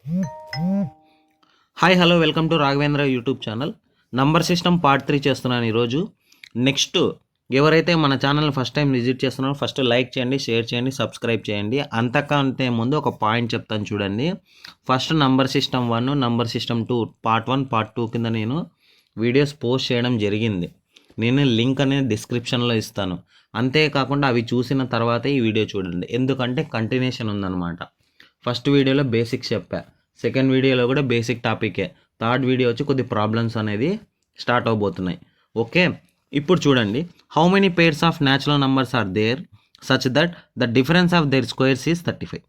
Hi hello welcome to Raghavendra YouTube channel. Number system part 3 చేస్తున్నాను ఈరోజు. Next ఎవరైతే మన ఛానల్ని ఫస్ట్ టైం విజిట్ చేస్తున్నారో ఫస్ట్ లైక్ చేయండి, షేర్ చేయండి, సబ్స్క్రైబ్ చేయండి. అంతకంటే ముందు ఒక పాయింట్ చెప్తాను చూడండి. First number system 1, number system 2 part 1, part 2 కింద నేను వీడియోస్ పోస్ట్ చేయడం జరిగింది. నేను లింక్ అనేది డిస్క్రిప్షన్లో ఇస్తాను. అంతేకాకుండా అవి చూసిన తర్వాతే ఈ వీడియో చూడండి, ఎందుకంటే కంటిన్యూషన్ ఉందన్నమాట. ఫస్ట్ వీడియోలో బేసిక్స్ చెప్పా, సెకండ్ వీడియోలో కూడా బేసిక్ టాపికే, థర్డ్ వీడియో వచ్చి కొద్ది ప్రాబ్లమ్స్ అనేది స్టార్ట్ అవబోతున్నాయి. ఓకే, ఇప్పుడు చూడండి. How many pairs of natural numbers are there such that the difference of their squares is 35.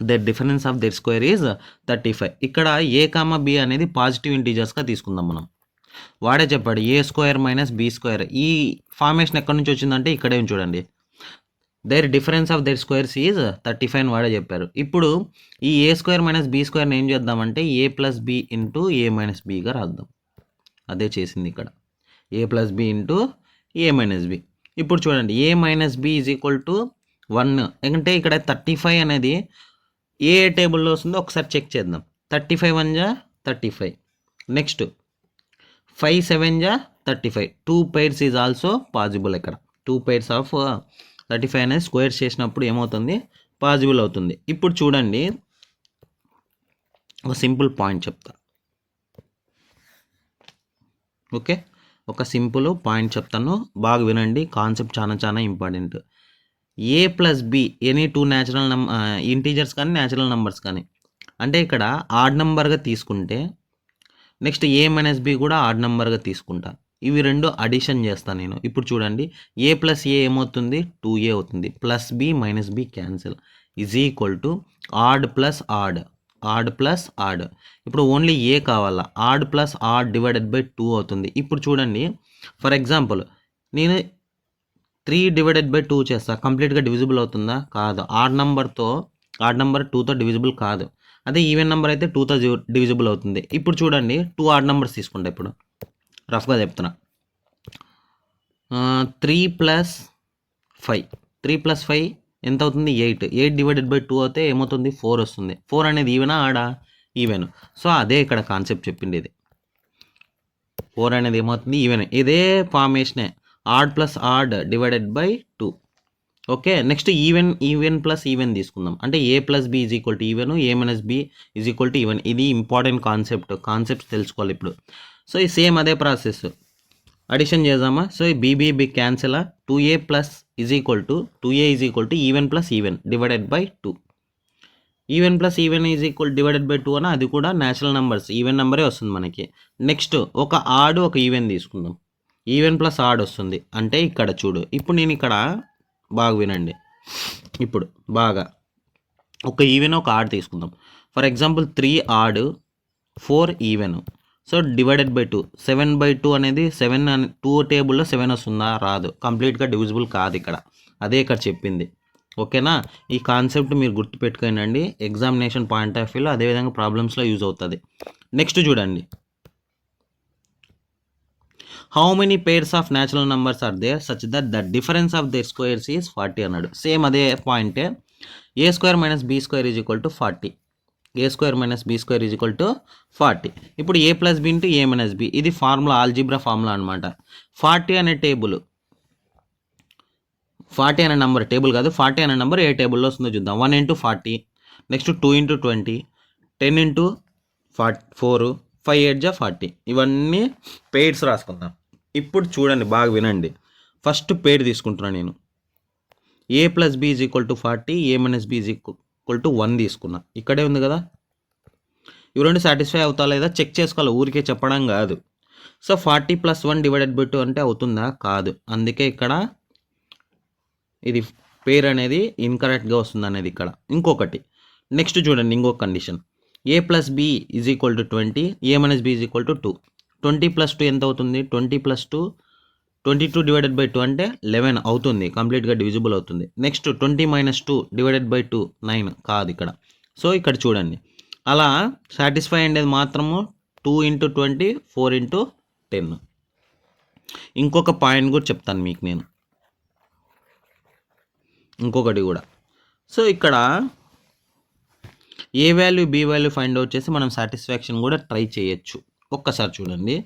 The difference of their square is 35. ఇక్కడ ఏ కామా బి అనేది positive ఇంటీజర్స్గా తీసుకుందాం మనం. వాడే చెప్పాడు A square minus B square. ఈ formation ఎక్కడి నుంచి వచ్చిందంటే ఇక్కడే చూడండి, their difference of their squares is 35 అని వాడే చెప్పారు. ఇప్పుడు ఈ ఏ స్క్వేర్ మైనస్ బి స్క్వేర్ని ఏం చేద్దామంటే ఏ plus b into a minus బిగా రాద్దాం. అదే చేసింది ఇక్కడ, a plus b into a minus b. ఇప్పుడు చూడండి, a minus B is equal to 1. ఎందుకంటే ఇక్కడ 35 అనేది ఏ టేబుల్లో వస్తుందో ఒకసారి చెక్ చేద్దాం. 35 1 జా 35, నెక్స్ట్ 5 7 జా 35. 2 pairs ఈజ్ ఆల్సో పాసిబుల్. ఇక్కడ 2 pairs ఆఫ్ 35 అనేది స్క్వేర్స్ చేసినప్పుడు ఏమవుతుంది, పాసిబుల్ అవుతుంది. ఇప్పుడు చూడండి, ఒక సింపుల్ పాయింట్ చెప్తా. ఓకే, ఒక సింపుల్ పాయింట్ చెప్తాను, బాగా వినండి. కాన్సెప్ట్ చాలా important. A plus be any 2 natural integers కానీ న్యాచురల్ నెంబర్స్ కానీ, అంటే ఇక్కడ ఆడ్ నెంబర్గా తీసుకుంటే నెక్స్ట్ ఏ మైనస్ బి కూడా ఆడ్ నెంబర్గా తీసుకుంటా. ఇవి రెండు అడిషన్ చేస్తాను నేను. ఇప్పుడు చూడండి, ఏ ప్లస్ ఏ ఏమవుతుంది, 2a అవుతుంది. Plus B minus B cancel is equal to odd plus odd, odd plus odd. ఇప్పుడు ఓన్లీ ఏ కావాలా, odd plus odd divided by 2 అవుతుంది. ఇప్పుడు చూడండి, ఫర్ ఎగ్జాంపుల్ నేను 3 డివైడెడ్ బై 2 చేస్తా, కంప్లీట్గా డివిజిబుల్ అవుతుందా, కాదు. ఆడ్ నెంబర్ 2తో డివిజిబుల్ కాదు. అదే ఈవెన్ నెంబర్ అయితే 2తో డివిజిబుల్ అవుతుంది. ఇప్పుడు చూడండి, 2 ఆడ్ నెంబర్స్ తీసుకుంటా. ఇప్పుడు రఫ్గా చెప్తున్నా, 3 ప్లస్ 5, 3 ప్లస్ 5 ఎంత అవుతుంది, 8. 8 డివైడెడ్ బై 2 అయితే ఏమవుతుంది, 4 వస్తుంది. 4 అనేది ఈవెనా ఆడా, ఈవెన్. సో అదే ఇక్కడ కాన్సెప్ట్ చెప్పింది. ఇది 4 అనేది ఏమవుతుంది, ఈవెన్. ఇదే ఫార్మేషనే, odd plus odd divided by 2. Okay, next even plus even తీసుకుందాం. అంటే a plus B is equal to even, a minus B is equal to even. ఇది ఇంపార్టెంట్ కాన్సెప్ట్స్ తెలుసుకోవాలి ఇప్పుడు. సో ఈ సేమ్ అదే ప్రాసెస్, అడిషన్ చేద్దామా. సో ఈ b b cancel, 2a plus is equal to 2a is equal to even plus even divided by 2. Even plus even is equal divided by 2 అన్న, అది కూడా న్యాచురల్ నెంబర్స్, ఈవెన్ నెంబరే వస్తుంది మనకి. నెక్స్ట్ ఒక ఆడ్ ఒక ఈవెన్ తీసుకుందాం, ఈవెన్ ప్లస్ ఆడ్ వస్తుంది. అంటే ఇక్కడ చూడు, ఇప్పుడు నేను ఇక్కడ బాగా వినండి. ఇప్పుడు బాగా ఒక ఈవెన్ ఒక ఆడ్ తీసుకుందాం. For example 3 odd 4 even. So divided by 2, 7/2 అనేది 7 2 టేబుల్లో 7 వస్తుందా, రాదు. కంప్లీట్గా డివిజిబుల్ కాదు ఇక్కడ. అదే ఇక్కడ చెప్పింది. ఓకేనా, ఈ కాన్సెప్ట్ మీరు గుర్తుపెట్టుకోండి ఎగ్జామినేషన్ పాయింట్ ఆఫ్ వ్యూలో, అదేవిధంగా ప్రాబ్లమ్స్లో యూజ్ అవుతుంది. నెక్స్ట్ చూడండి, how many pairs of natural numbers are there such that the difference of their squares is 40 అన్నాడు. సేమ్ అదే పాయింటే, a square minus B square is equal to 40. A square minus B square is equal to 40. ఇప్పుడు a plus b into a minus b, ఇది formula, algebra formula అనమాట. 40 అనే table, 40 అనే number table కాదు, 40 అనే నెంబర్ ఏ టేబుల్లో వస్తుందో చూద్దాం. 1 ఇంటూ 40, నెక్స్ట్ 2 ఇంటూ 20, 10 ఇంటూ 4, 5 8 జా 40. ఇవన్నీ పేర్స్ రాసుకుందాం. ఇప్పుడు చూడండి, బాగా వినండి. ఫస్ట్ పేర్ తీసుకుంటున్నాను నేను, a plus B is equal to 40, a minus B is equal to 1 తీసుకున్నా. ఇక్కడే ఉంది కదా, ఇవి రెండు సాటిస్ఫై అవుతా లేదా చెక్ చేసుకోవాలి, ఊరికే చెప్పడం కాదు. సో 40 ప్లస్ 1 డివైడెడ్ బై 2 అంటే అవుతుందా, కాదు. అందుకే ఇక్కడ ఇది పేర్ అనేది ఇన్కరెక్ట్గా వస్తుంది అనేది ఇక్కడ. ఇంకొకటి నెక్స్ట్ చూడండి, ఇంకొక condition, A plus B is equal to 20, A minus B is equal to 2. 20 plus 2 ఎంత అవుతుంది, 20 ప్లస్ 2 22 డివైడెడ్ బై 2 అంటే 11 అవుతుంది, కంప్లీట్గా డివిజిబుల్ అవుతుంది. నెక్స్ట్ 20 మైనస్ 2 డివైడెడ్ బై 2 9 కాదు ఇక్కడ. సో ఇక్కడ చూడండి, అలా సాటిస్ఫై అయ్యేది మాత్రము 2 ఇంటూ 20, 4 ఇంటూ 10. ఇంకొక పాయింట్ కూడా చెప్తాను మీకు నేను, ఇంకొకటి కూడా. సో ఇక్కడ a value b value find out చేసి మనం సాటిస్ఫాక్షన్ కూడా ట్రై చేయొచ్చు. ఒక్కసారి చూడండి.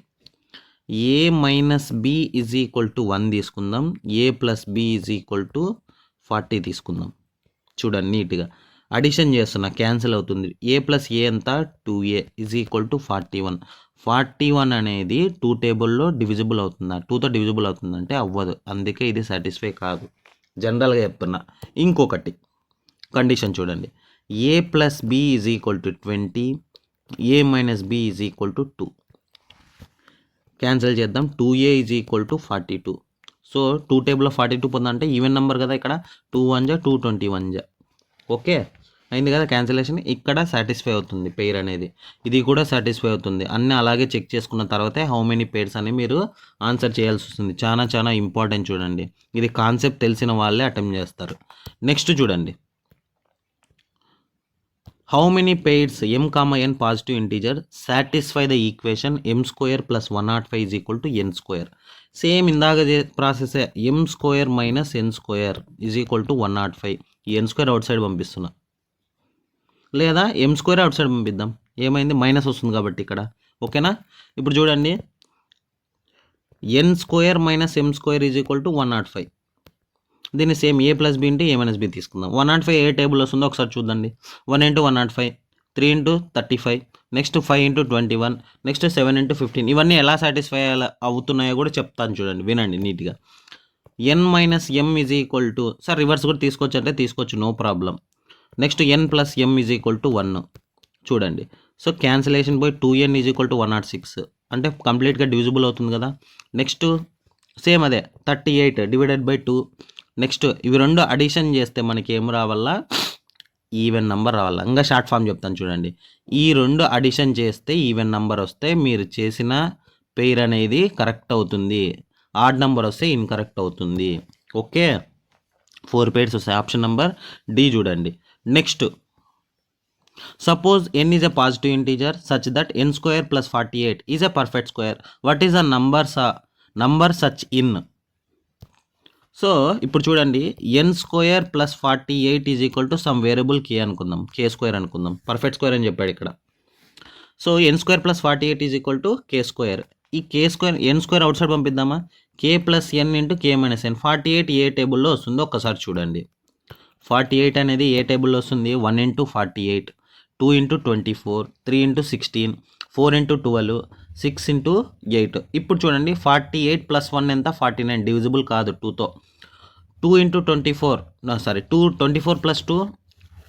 A minus B is equal to 1 తీసుకుందాం. A plus B is equal to 40 తీసుకుందాం. చూడండి నీట్గా అడిషన్ చేస్తున్నా, క్యాన్సిల్ అవుతుంది. ఏ ప్లస్ ఏ ఎంత 2a ఈజ్ ఈక్వల్ టు 41. 41 అనేది 2 టేబుల్లో డివిజిబుల్ అవుతుందా? 2తో డివిజిబుల్ అవుతుందంటే అవ్వదు, అందుకే ఇది సాటిస్ఫై కాదు. జనరల్గా చెప్తున్నా. ఇంకొకటి కండిషన్ చూడండి. A plus B is equal to 20, A minus B is equal to 2. Cancel చేద్దాం. 2a is equal to 42. So 2 టేబుల్లో 42 పొందంటే ఈవెన్ నెంబర్ కదా, ఇక్కడ 2 1 జా 2 21 జా. ఓకే అయింది కదా క్యాన్సిలేషన్. ఇక్కడ సాటిస్ఫై అవుతుంది పెయిర్ అనేది, ఇది కూడా సాటిస్ఫై అవుతుంది. అన్నీ అలాగే చెక్ చేసుకున్న తర్వాతే హౌ మెనీ పెయిర్స్ అని మీరు ఆన్సర్ చేయాల్సి వస్తుంది. చాలా చాలా ఇంపార్టెంట్ చూడండి, ఇది కాన్సెప్ట్ తెలిసిన వాళ్ళే అటెంప్ట్ చేస్తారు. నెక్స్ట్ చూడండి, how many pairs m, n positive integer satisfy the equation m² + 105 is equal to n². Same ఇందాక process m² - n² is equal to 105. ఈ n² అవుట్ సైడ్ పంపిస్తున్నా, లేదా m² అవుట్ సైడ్ పంపిద్దాం. ఏమైంది, minus వస్తుంది కాబట్టి ఇక్కడ. ఓకేనా. ఇప్పుడు చూడండి, n² - m² is equal to 105. దీన్ని same A plus b into a minus B తీసుకుందాం. 105 ఏ టేబుల్ వస్తుందో ఒకసారి చూద్దండి. 1 × 105, 3 × 35, నెక్స్ట్ 5 × 21, నెక్స్ట్ 7 × 15. ఇవన్నీ ఎలా సాటిస్ఫై అవుతున్నాయో కూడా చెప్తాను చూడండి, వినండి నీట్గా. n - m is equal to, sir reverse కూడా తీసుకోవచ్చు అంటే తీసుకోవచ్చు, no problem. Next n + m is equal to 1 చూడండి. సో క్యాన్సిలేషన్ పోయి 2n ఈజ్ ఈక్వల్ టు 106 అంటే కంప్లీట్గా డివిజిబుల్ అవుతుంది కదా. నెక్స్ట్ సేమ్ అదే 38 డివైడెడ్ బై 2. నెక్స్ట్ ఇవి రెండు అడిషన్ చేస్తే మనకి ఏం రావాలా, ఈవెన్ నెంబర్ రావాలా. ఇంకా షార్ట్ ఫామ్ చెప్తాను చూడండి. ఈ రెండు అడిషన్ చేస్తే ఈవెన్ నెంబర్ వస్తే మీరు చేసిన పెయిర్ అనేది కరెక్ట్ అవుతుంది, ఆడ్ నెంబర్ వస్తే ఇన్కరెక్ట్ అవుతుంది. ఓకే 4 పెయిర్స్ వస్తాయి. ఆప్షన్ నెంబర్ డి చూడండి. Next suppose n is a positive integer such that n² + 48 is a perfect square. What is the number such in. So ఇప్పుడు చూడండి, n² + 48 is equal to some variable k అనుకుందాం, k² అనుకుందాం. Perfect square అని చెప్పాడు ఇక్కడ. So n² + 48 is equal to k². ఈ k² n² out side పంపిద్దామా. k + n × k - n. 48 ఏ టేబుల్లో వస్తుందో ఒక్కసారి చూడండి. 48 అనేది ఏ టేబుల్లో వస్తుంది, 1 × 48, 2 × 24, 3 × 16, 4 × 12, 6 × 8. ఇప్పుడు చూడండి 48 + 1 ఎంత, 49, డివిజిబుల్ కాదు 2తో. 2 × 24 24 + 2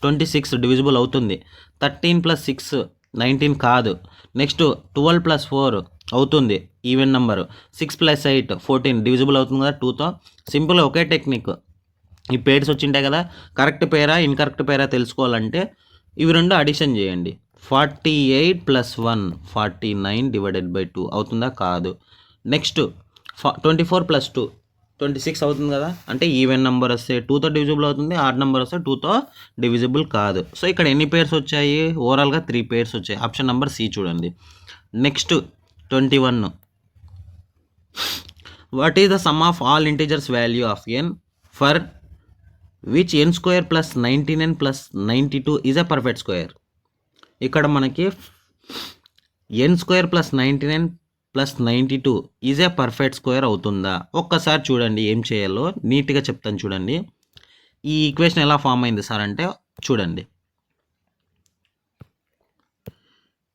26, డివిజిబుల్ అవుతుంది. 13 + 6 19 కాదు. నెక్స్ట్ 12 + 4 అవుతుంది, ఈవెన్ నెంబరు. 6 + 8 14, డివిజిబుల్ అవుతుంది కదా 2తో. సింపుల్గా ఒకే టెక్నిక్. ఈ పేర్స్ వచ్చింటాయి కదా, కరెక్ట్ పేరా ఇన్కరెక్ట్ పేరా తెలుసుకోవాలంటే ఇవి రెండు అడిషన్ చేయండి. 48 + 1 49 డివైడెడ్ బై 2 అవుతుందా, కాదు. నెక్స్ట్ 24 + 2 26 అవుతుంది కదా, అంటే ఈవెన్ నెంబర్ వస్తే 2తో డివిజిబుల్ అవుతుంది, ఆడ్ నెంబర్ వస్తే 2తో డివిజిబుల్ కాదు. సో ఇక్కడ ఎన్ని పేర్స్ వచ్చాయి, ఓవరాల్గా 3 పేర్స్ వచ్చాయి. ఆప్షన్ నెంబర్ సి చూడండి. Next 21, what is the sum of all integers value of n for which n² + 99 + 92 is a perfect square. ఇక్కడ మనకి n² + 99 + 92 is a perfect square అవుతుందా. ఒక్కసారి చూడండి ఏం చేయాలో నీట్గా చెప్తాను చూడండి. ఈ ఈక్వేషన్ ఎలా ఫామ్ అయింది సార్ అంటే చూడండి,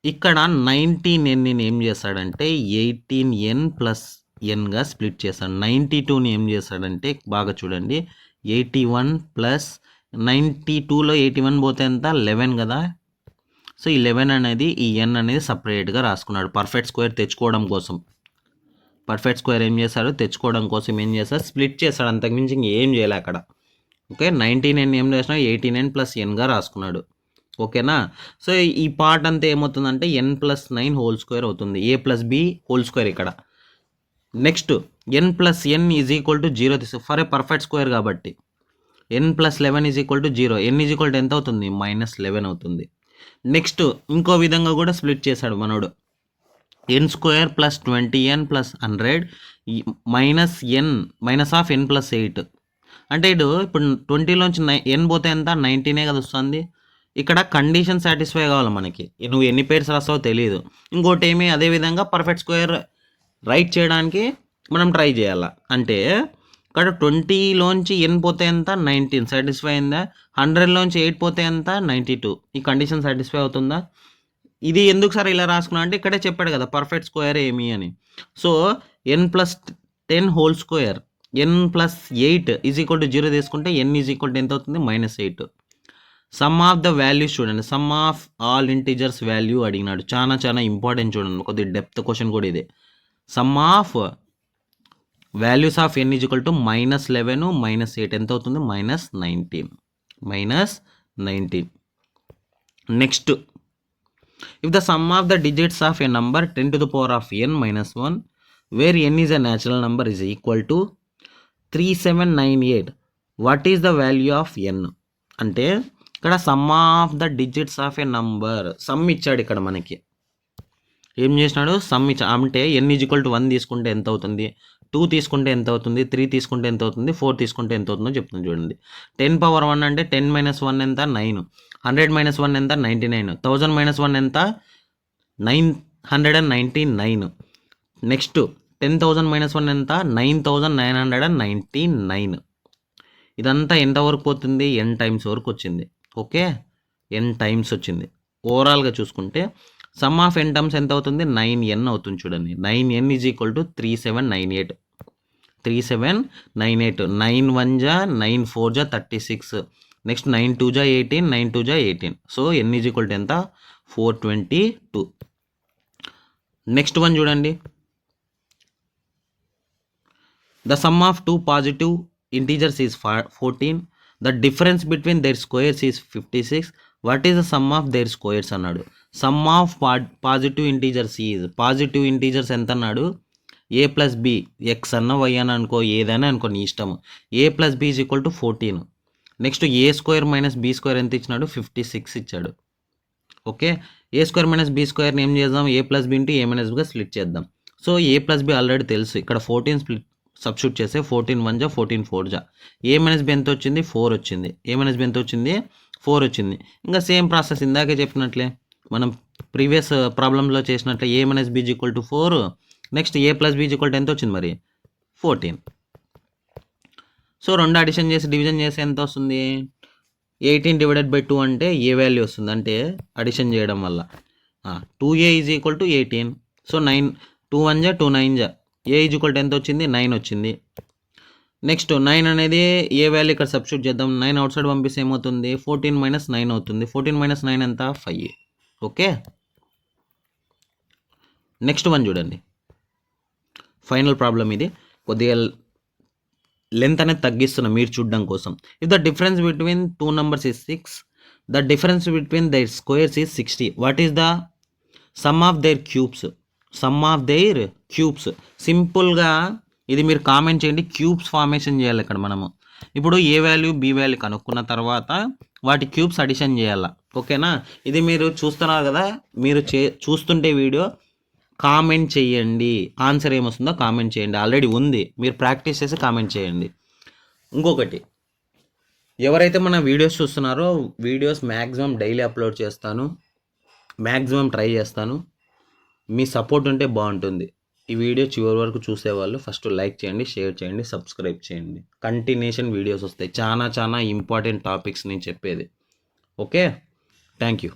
ఇక్కడ 19n ఏం చేస్తాడంటే 18n + nగా స్ప్లిట్ చేస్తాడు. 92ని ఏం చేస్తాడంటే బాగా చూడండి, 81 + 92లో 81 పోతే ఎంత, 11 కదా. సో ఈ 11 అనేది ఈ n అనేది సపరేట్గా రాసుకున్నాడు పర్ఫెక్ట్ స్క్వేర్ తెచ్చుకోవడం కోసం. పర్ఫెక్ట్ స్క్వేర్ ఏం చేస్తాడు, తెచ్చుకోవడం కోసం ఏం చేస్తాడు, స్ప్లిట్ చేస్తాడు, అంతకుమించి ఇంకేం చేయలే అక్కడ. ఓకే 19n ఏం చేసినా 18n + nగా రాసుకున్నాడు. ఓకేనా. సో ఈ పార్ట్ అంతా ఏమవుతుందంటే n + 9 హోల్ అవుతుంది, a + b హోల్ ఇక్కడ. Next n + n is equal to 0 తీసు ఫర్ ఏ పర్ఫెక్ట్ స్క్వేర్ కాబట్టి. n + 11 is equal to 0, n is equal to ఎంత అవుతుంది, -11 అవుతుంది. నెక్స్ట్ ఇంకో విధంగా కూడా స్ప్లిట్ చేశాడు మనోడు. n² + 20n + 100 -n + 8 అంటే ఇప్పుడు 20లోంచి n పోతే ఎంత, 19 కదా వస్తుంది. ఇక్కడ కండిషన్ సాటిస్ఫై కావాలి మనకి. నువ్వు ఎన్ని పేర్స్ రాస్తావో తెలియదు. ఇంకోటి ఏమి అదేవిధంగా పర్ఫెక్ట్ స్క్వేర్ రైట్ చేయడానికి మనం ట్రై చేయాలి. అంటే ఇక్కడ 20లోంచి ఎన్ పోతే ఎంత 19 సాటిస్ఫై అయిందా, 100లోంచి 8 పోతే ఎంత 92. ఈ కండిషన్ సాటిస్ఫై అవుతుందా? ఇది ఎందుకు సార్ ఇలా రాసుకున్నా అంటే ఇక్కడే చెప్పాడు కదా పర్ఫెక్ట్ స్క్వేర్ ఏమి అని. So n+10 whole square n+8 = 0 తీసుకుంటే n = ఎంత అవుతుంది -8. సమ్ ఆఫ్ ద వాల్యూస్ చూడండి, some of all integers value అడిగినాడు. చాలా ఇంపార్టెంట్ చూడండి, కొద్దిగా డెప్త్ క్వశ్చన్ కూడా ఇదే. Some of values of n = -11 -8 ఎంత అవుతుంది -19. Next, if the sum of the digits of a number 10 to the power of n minus 1 where n is a natural number is equal to 3798, what is the value of n? అంటే ఇక్కడ some of the digits of A number some ఇచ్చాడు. ఇక్కడ మనకి ఏం చేసినాడు, some ఇచ్చా అంటే n = 1 తీసుకుంటే ఎంత అవుతుంది, 2 తీసుకుంటే ఎంత అవుతుంది, 3 తీసుకుంటే ఎంత అవుతుంది, 4 తీసుకుంటే ఎంత అవుతుందో చెప్తుంది చూడండి. 10 power 1 అంటే 10 - 1 ఎంత 9, 100 - 1 ఎంత 99, 1000 - 1 ఎంత 999. నెక్స్ట్ 10,000 - 1 ఎంత 9999. ఇదంతా ఎంతవరకు పోతుంది, n టైమ్స్ వరకు వచ్చింది. ఓకే, n టైమ్స్ వచ్చింది. ఓవరాల్గా చూసుకుంటే సమ్ ఆఫ్ n టర్మ్స్ ఎంత అవుతుంది 9n అవుతుంది చూడండి. 9n = 3798. 9 1 జా 9 4 జా 36. నెక్స్ట్ 9 2 జా 18, 9 2 జా 18. సో n = ఎంత 422. నెక్స్ట్ వన్ చూడండి, the sum of 2 positive integers is 14. The difference between their squares is 56. What is the sum of their squares అన్నాడు. Sum of positive integers is, positive integers ఎంత అన్నాడు, a+b, x అన్న y అని అనుకో, ఏదైనా అనుకో నీ ఇష్టము. a+b = 14. నెక్స్ట్ a² - b² ఎంత ఇచ్చినాడు 56 ఇచ్చాడు. ఓకే, a² - b² ఏం చేద్దాం, a+b × a - bగా స్ప్లిట్ చేద్దాం. సో a+b ఆల్రెడీ తెలుసు, ఇక్కడ 14 స్ప్లిట్ సబ్స్టిట్యూట్ చేస్తే 14 1 జా 14 4 జా a - b ఎంత వచ్చింది 4 వచ్చింది. a - b ఎంత వచ్చింది 4 వచ్చింది. ఇంకా సేమ్ ప్రాసెస్ ఇందాకే చెప్పినట్లే మనం ప్రీవియస్ ప్రాబ్లంలో చేసినట్లే a - b = 4. నెక్స్ట్ a+b = ఎంత వచ్చింది మరి 14. సో రెండు అడిషన్ చేసి డివిజన్ చేసి ఎంత వస్తుంది 18 / 2 అంటే ఏ వాల్యూ వస్తుంది అంటే అడిషన్ చేయడం వల్ల 2a = 18. సో 9 2 1 జా 2 9 జా a = ఎంత వచ్చింది 9 వచ్చింది. నెక్స్ట్ 9 అనేది ఏ వాల్యూ ఇక్కడ సబ్స్టిట్యూట్ చేద్దాం. 9 అవుట్ సైడ్ పంపిస్తే ఏమవుతుంది 14 - 9 అవుతుంది. 14 - 9 ఎంత 5. ఓకే, నెక్స్ట్ వన్ చూడండి, ఫైనల్ ప్రాబ్లం ఇది. కొద్దిగా లెంత్ అనేది తగ్గిస్తున్నా మీరు చూడడం కోసం. If the difference between 2 numbers is 6, the difference between their squares is 60. What is the sum of there cubes? Some of there cubes సింపుల్గా ఇది మీరు కామెంట్ చేయండి. క్యూబ్స్ ఫార్మేషన్ చేయాలి ఇక్కడ మనము. ఇప్పుడు ఏ వాల్యూ బి వాల్యూ కనుక్కున్న తర్వాత వాటి క్యూబ్స్ అడిషన్ చేయాలి. ఓకేనా, ఇది మీరు చూస్తున్నారు కదా, మీరు చూస్తుంటే వీడియో కామెంట్ చేయండి, ఆన్సర్ ఏమొస్తుందో కామెంట్ చేయండి. ఆల్రెడీ ఉంది, మీరు ప్రాక్టీస్ చేసి కామెంట్ చేయండి. ఇంకొకటి, ఎవరైతే మన వీడియోస్ చూస్తున్నారో వీడియోస్ మ్యాక్సిమం డైలీ అప్లోడ్ చేస్తాను, మ్యాక్సిమం ట్రై చేస్తాను. మీ సపోర్ట్ ఉంటే బాగుంటుంది. ఈ వీడియో చివరి వరకు చూసేవాళ్ళు ఫస్ట్ లైక్ చేయండి, షేర్ చేయండి, సబ్స్క్రైబ్ చేయండి. కంటిన్యూషన్ వీడియోస్ వస్తాయి, చాలా ఇంపార్టెంట్ టాపిక్స్ నేను చెప్పేది. Okay, thank you.